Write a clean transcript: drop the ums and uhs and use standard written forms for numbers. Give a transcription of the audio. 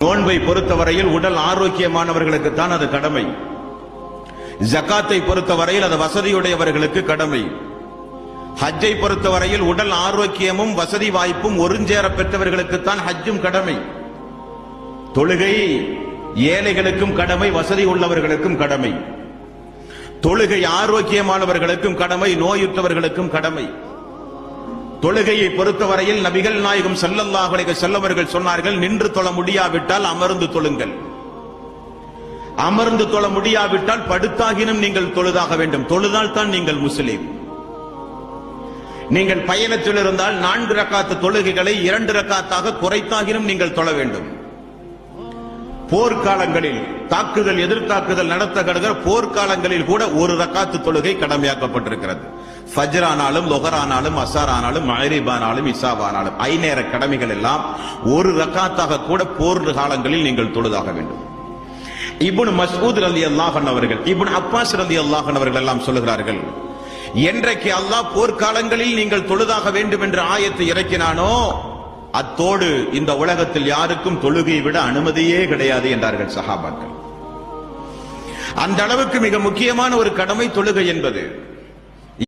நோன்பை பொறுத்தவரையில் உடல் ஆரோக்கியமானவர்களுக்கு தான் அது கடமை. ஜகாத்தை பொறுத்தவரையில் அது வசதியுடையவர்களுக்கு கடமை. ஹஜ்ஜை பொறுத்தவரையில் உடல் ஆரோக்கியமும் வசதி வாய்ப்பும் ஒருஞ்சேர பெற்றவர்களுக்குத்தான் ஹஜ்ஜும் கடமை. தொழுகை ஏழைகளுக்கும் கடமை, வசதி உள்ளவர்களுக்கும் கடமை. தொழுகை ஆரோக்கியமானவர்களுக்கும் கடமை, நோயுற்றவர்களுக்கும் கடமை. தொழுகையை பொறுத்தவரையில் நபிகள் நாயகம் ஸல்லல்லாஹு அலைஹி வஸல்லம் அவர்கள் சொன்னார்கள், நின்று தொழ முடியாவிட்டால் அமர்ந்து தொழுங்கள், அமர்ந்து தொழ முடியாவிட்டால் படுத்தாகினும் நீங்கள் தொழுதாக வேண்டும். தொழுதால் தான் நீங்கள் முஸ்லிம். நீங்கள் பயணத்தில் இருந்தால் 4 ரக்காத்து தொழுகைகளை 2 ரக்காத்தாக குறைத்தாகினும் நீங்கள் தொழ வேண்டும். போர்க்காலங்களில் தாக்குதல் எதிர்த்தாக்குதல் நடத்தப்படுகிற போர்க்காலங்களில் கூட 1 ரக்காத்து தொழுகை கடமையாக்கப்பட்டிருக்கிறது. ஃபஜ்ரானாலும் லொஹரானாலும் அஸாரானாலும் மக்ரிபானாலும் இஷாவானாலும் 5 நேர கடமைகள் எல்லாம் 1 ரக்காத்தாக கூட போர் காலங்களில் நீங்கள் தொழுதாக வேண்டும். இப்னு மஸ்ஊத் ரலியல்லாஹு அன்ஹு அவர்கள், இப்னு அப்பாஸ் ரலியல்லாஹு அன்ஹு அவர்கள் எல்லாம் சொல்லுகிறார்கள், என்றைக்கு அல்லாஹ் போர்க்காலங்களில் நீங்கள் தொழுதாக வேண்டும் என்ற ஆயத்தை இறக்கினானோ அத்தோடு இந்த உலகத்தில் யாருக்கும் தொழுகையை விட அனுமதியே கிடையாது என்றார்கள் சஹாபாக்கள். அந்த அளவுக்கு மிக முக்கியமான ஒரு கடமை தொழுகை என்பது.